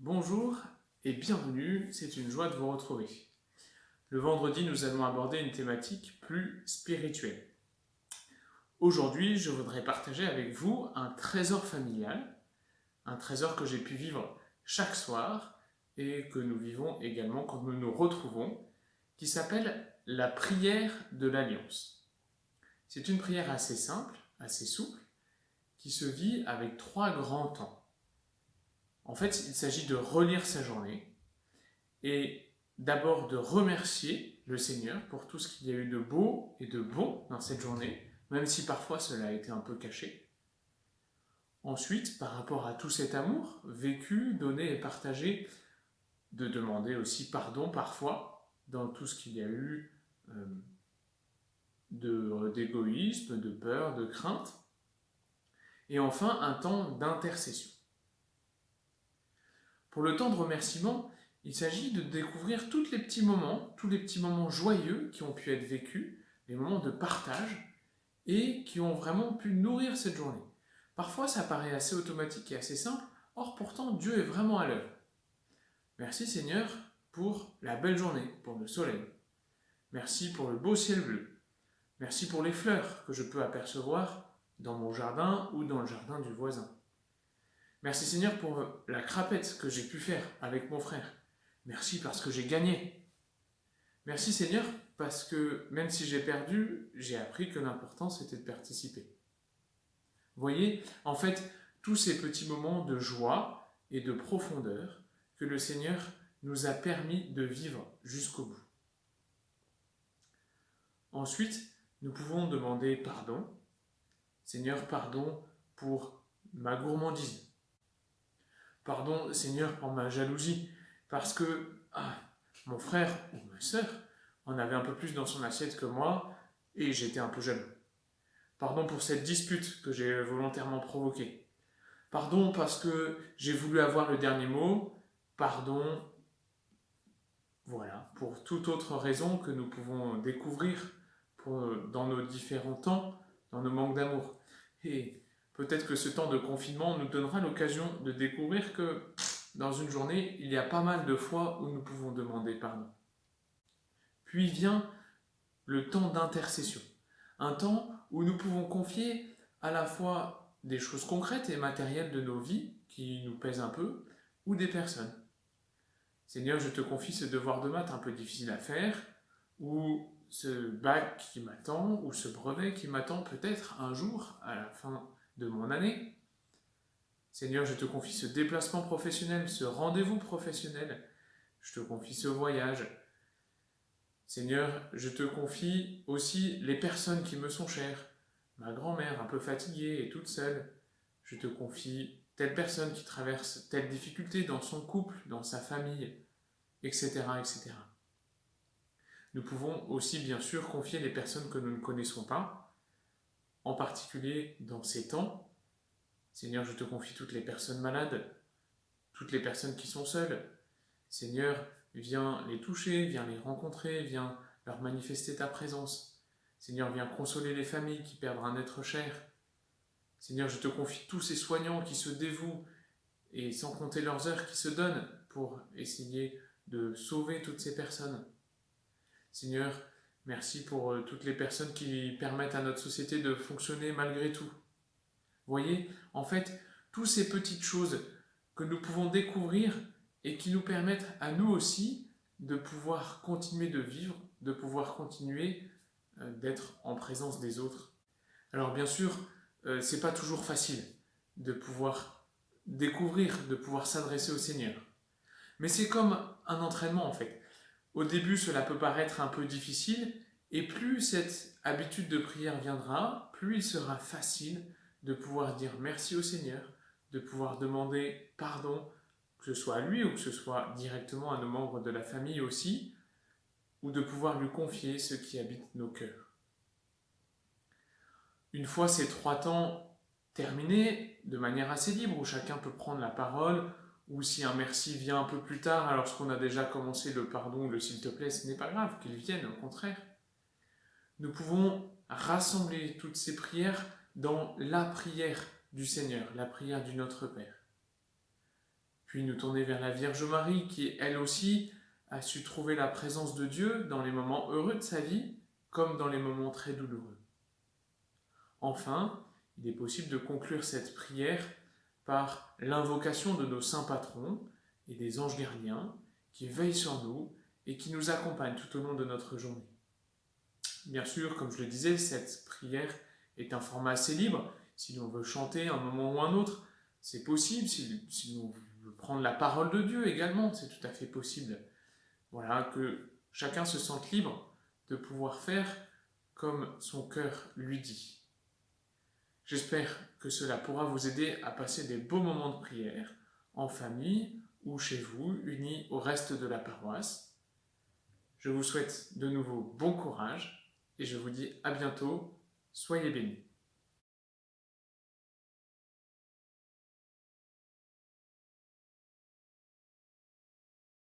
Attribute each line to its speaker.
Speaker 1: Bonjour et bienvenue, c'est une joie de vous retrouver. Le vendredi, nous allons aborder une thématique plus spirituelle. Aujourd'hui, je voudrais partager avec vous un trésor familial, un trésor que j'ai pu vivre chaque soir et que nous vivons également quand nous nous retrouvons, qui s'appelle la prière de l'Alliance. C'est une prière assez simple, assez souple, qui se vit avec 3 grands temps. En fait, il s'agit de relire sa journée et d'abord de remercier le Seigneur pour tout ce qu'il y a eu de beau et de bon dans cette journée, même si parfois cela a été un peu caché. Ensuite, par rapport à tout cet amour vécu, donné et partagé, de demander aussi pardon parfois dans tout ce qu'il y a eu d'égoïsme, de peur, de crainte. Et enfin, un temps d'intercession. Pour le temps de remerciement, il s'agit de découvrir tous les petits moments joyeux qui ont pu être vécus, les moments de partage et qui ont vraiment pu nourrir cette journée. Parfois, ça paraît assez automatique et assez simple, or pourtant Dieu est vraiment à l'œuvre. Merci Seigneur pour la belle journée, pour le soleil. Merci pour le beau ciel bleu. Merci pour les fleurs que je peux apercevoir dans mon jardin ou dans le jardin du voisin. Merci Seigneur pour la crapette que j'ai pu faire avec mon frère. Merci parce que j'ai gagné. Merci Seigneur parce que même si j'ai perdu, j'ai appris que l'important c'était de participer. Vous voyez, en fait, tous ces petits moments de joie et de profondeur que le Seigneur nous a permis de vivre jusqu'au bout. Ensuite, nous pouvons demander pardon. Seigneur, pardon pour ma gourmandise. Pardon, Seigneur, pour ma jalousie, parce que mon frère ou ma sœur en avait un peu plus dans son assiette que moi, et j'étais un peu jaloux. Pardon pour cette dispute que j'ai volontairement provoquée. Pardon parce que j'ai voulu avoir le dernier mot. Pardon, voilà, pour toute autre raison que nous pouvons découvrir dans nos différents temps, dans nos manques d'amour. Et peut-être que ce temps de confinement nous donnera l'occasion de découvrir que dans une journée, il y a pas mal de fois où nous pouvons demander pardon. Puis vient le temps d'intercession, un temps où nous pouvons confier à la fois des choses concrètes et matérielles de nos vies qui nous pèsent un peu, ou des personnes. Seigneur, je te confie ce devoir de maths un peu difficile à faire, ou ce bac qui m'attend, ou ce brevet qui m'attend peut-être un jour à la fin de mon année. Seigneur, je te confie ce déplacement professionnel, ce rendez-vous professionnel. Je te confie ce voyage. Seigneur, je te confie aussi les personnes qui me sont chères. Ma grand-mère, un peu fatiguée et toute seule. Je te confie telle personne qui traverse telle difficulté dans son couple, dans sa famille, etc., etc. Nous pouvons aussi bien sûr confier les personnes que nous ne connaissons pas, en particulier dans ces temps. Seigneur, je te confie toutes les personnes malades, toutes les personnes qui sont seules. Seigneur, viens les toucher, viens les rencontrer, viens leur manifester ta présence. Seigneur, viens consoler les familles qui perdent un être cher. Seigneur, je te confie tous ces soignants qui se dévouent et sans compter leurs heures qui se donnent pour essayer de sauver toutes ces personnes. Seigneur, merci pour toutes les personnes qui permettent à notre société de fonctionner malgré tout. Voyez, en fait, toutes ces petites choses que nous pouvons découvrir et qui nous permettent à nous aussi de pouvoir continuer de vivre, de pouvoir continuer d'être en présence des autres. Alors bien sûr, c'est pas toujours facile de pouvoir découvrir, de pouvoir s'adresser au Seigneur. Mais c'est comme un entraînement en fait. Au début, cela peut paraître un peu difficile, et plus cette habitude de prière viendra, plus il sera facile de pouvoir dire merci au Seigneur, de pouvoir demander pardon, que ce soit à lui ou que ce soit directement à nos membres de la famille aussi, ou de pouvoir lui confier ce qui habite nos cœurs. Une fois ces 3 temps terminés, de manière assez libre, où chacun peut prendre la parole, ou si un merci vient un peu plus tard, alors qu'on a déjà commencé le pardon ou le s'il te plaît, ce n'est pas grave qu'il vienne, au contraire. Nous pouvons rassembler toutes ces prières dans la prière du Seigneur, la prière du Notre Père. puis nous tourner vers la Vierge Marie qui, elle aussi, a su trouver la présence de Dieu dans les moments heureux de sa vie, comme dans les moments très douloureux. Enfin, il est possible de conclure cette prière par l'invocation de nos saints patrons et des anges gardiens qui veillent sur nous et qui nous accompagnent tout au long de notre journée. Bien sûr, comme je le disais, cette prière est un format assez libre. Si l'on veut chanter un moment ou un autre, c'est possible. Si l'on veut prendre la parole de Dieu également, c'est tout à fait possible. Voilà, que chacun se sente libre de pouvoir faire comme son cœur lui dit. J'espère que cela pourra vous aider à passer des beaux moments de prière, en famille ou chez vous, unis au reste de la paroisse. Je vous souhaite de nouveau bon courage et je vous dis à bientôt. Soyez bénis.